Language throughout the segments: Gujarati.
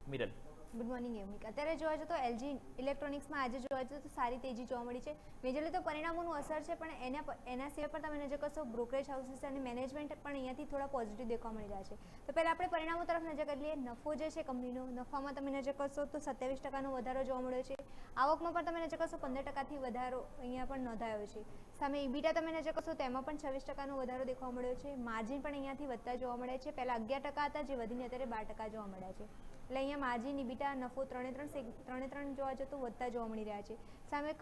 મિરલ. Good morning યમિક. અત્યારે જોવા જઈએ તો એલજી ઇલેક્ટ્રોનિક્સમાં આજે જોવા જઈએ તો સારી તેજી જોવા મળી છે. મેજરલી તો પરિણામોનું અસર છે, પણ એના સિવાય પણ તમે નજર કરશો બ્રોકરેજ હાઉસીસ અને મેનેજમેન્ટ પણ અહીંયાથી થોડા પોઝિટિવ દેખવા મળી રહ્યા છે. તો પહેલાં આપણે પરિણામો તરફ નજર કરી લઈએ. નફો જે છે કંપનીનો, નફામાં તમે નજર કરશો તો 27% વધારો જોવા મળ્યો છે. આવકમાં પણ તમે નજર કરશો 15% વધારો અહીંયા પણ નોંધાયો છે. સામે ઈબીટા તમે નજર કરશો તેમાં પણ 26% વધારો દેખવા મળ્યો છે. માર્જિન પણ અહીંયાથી વધતા જોવા મળે છે. પહેલાં 11% હતા, જે વધીને અત્યારે 12% જોવા મળ્યા છે. એટલે અહીંયા માર્જિન, ઈબીટા, નફો ત્રણે જોવા જતો વધતા જોવા મળી રહ્યા છે. સામે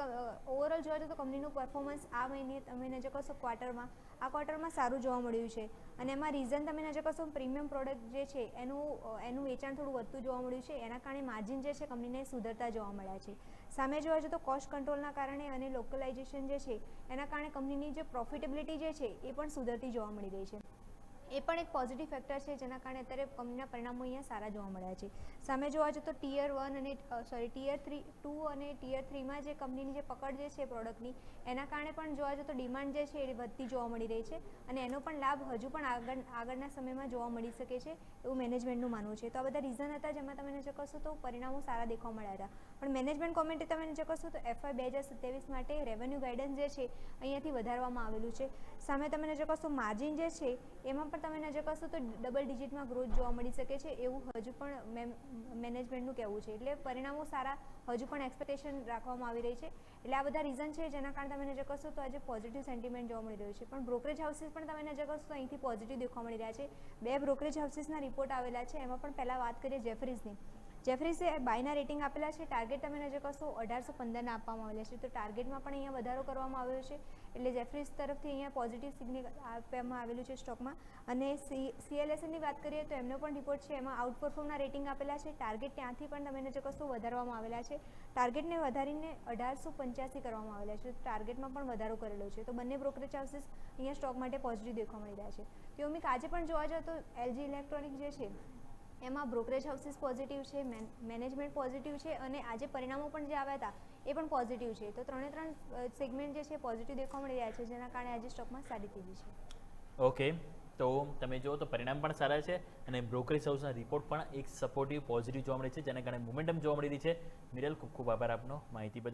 ઓવરઓલ જોવા જતો કંપનીનું પરફોર્મન્સ આ મહિને તમે નજર કરશો ક્વાર્ટરમાં સારું જોવા મળ્યું છે. અને એમાં રીઝન તમે નજર કરશો પ્રીમિયમ પ્રોડક્ટ જે છે એનું વેચાણ થોડું વધતું જોવા મળ્યું છે. એના કારણે માર્જિન જે છે કંપનીને સુધરતા જોવા મળ્યા છે. સામે જોવા જતો કોસ્ટ કંટ્રોલના કારણે અને લોકલાઇઝેશન જે છે એના કારણે કંપનીની જે પ્રોફિટેબિલિટી જે છે એ પણ સુધરતી જોવા મળી રહી છે. એ પણ એક પોઝિટિવ ફેક્ટર છે, જેના કારણે અત્યારે કંપનીના પરિણામો અહીંયા સારા જોવા મળ્યા છે. સામે જોવા જતો ટીયર 2 અને ટીયર 3માં જે કંપનીની જે પકડ જે છે પ્રોડક્ટની, એના કારણે પણ જોવા જતો ડિમાન્ડ જે છે એ વધતી જોવા મળી રહી છે. અને એનો પણ લાભ હજુ પણ આગળના સમયમાં જોવા મળી શકે છે એવું મેનેજમેન્ટનું માનવું છે. તો આ બધા રીઝન હતા જેમાં તમે નજર કરશો તો પરિણામો સારા દેખવા મળ્યા હતા. પણ મેનેજમેન્ટ કોમેન્ટે તમે નજર કરશો તો FY 2027 માટે રેવન્યુ ગાઈડન્સ જે છે અહીંયાથી વધારવામાં આવેલું છે. સામે તમે નજર કરશો માર્જિન જે છે એમાં પણ તમે નજર કરશો તો ડબલ ડિજિટમાં ગ્રોથ જોવા મળી શકે છે એવું હજુ પણ મેનેજમેન્ટનું કહેવું છે. એટલે પરિણામો સારા હજુ પણ એક્સપેક્ટેશન રાખવામાં આવી રહી છે. એટલે આ બધા રીઝન છે જેના કારણે તમે નજર કરશો તો આજે પોઝિટિવ સેન્ટિમેન્ટ જોવા મળી રહ્યું છે. પણ બ્રોકરેજ હાઉસીસ પણ તમે નજર કરશો તો અહીંથી પોઝિટિવ દેખવા મળી રહ્યા છે. 2 બ્રોકરેજ હાઉસીસના રિપોર્ટ આવેલા છે. એમાં પણ પહેલાં વાત કરીએ જેફરીઝની. જેફરીઝે બાયના રેટિંગ આપેલા છે. ટાર્ગેટ તમે નજર કરશો 1815 આપવામાં આવેલા છે. તો ટાર્ગેટમાં પણ અહીંયા વધારો કરવામાં આવ્યો છે. એટલે જેફરીઝ તરફથી અહીંયા પોઝિટિવ સિગ્નલ આપવામાં આવેલું છે સ્ટોકમાં. અને CLSLની વાત કરીએ તો એમનો પણ રિપોર્ટ છે. એમાં આઉટપરફોર્મના રેટિંગ આપેલા છે. ટાર્ગેટ ત્યાંથી પણ તમે નજર કરશો વધારવામાં આવેલા છે. ટાર્ગેટને વધારીને 1885 કરવામાં આવેલા છે. ટાર્ગેટમાં પણ વધારો કરેલો છે. તો બંને બ્રોકરેજ હાઉસીસ અહીંયા સ્ટોક માટે પોઝિટિવ દેખવા મળી રહ્યા છે. તો અમિક આજે પણ જોવા જાવ તો એલજી ઇલેક્ટ્રોનિક જે છે એમાં બ્રોકરેજ હાઉસીસ પોઝિટિવ છે, મેનેજમેન્ટ પોઝિટિવ છે અને આજે પરિણામો પણ જે આવ્યા હતા એ પણ પોઝિટિવ છે. તો ત્રણ સેગમેન્ટ જે છે પોઝિટિવ દેખવા મળી રહ્યા છે, જેના કારણે આજે સ્ટોકમાં સારી તેજી છે. ઓકે, તો તમે જુઓ તો પરિણામ પણ સારા છે અને બ્રોકરેજ હાઉસના રિપોર્ટ પણ એક સપોર્ટિવ પોઝિટિવ જોવા મળે છે, જેના કારણે મોમેન્ટમ જોવા મળી રહી છે. મિરલ, ખૂબ ખૂબ આભાર આપનો માહિતી બદલ.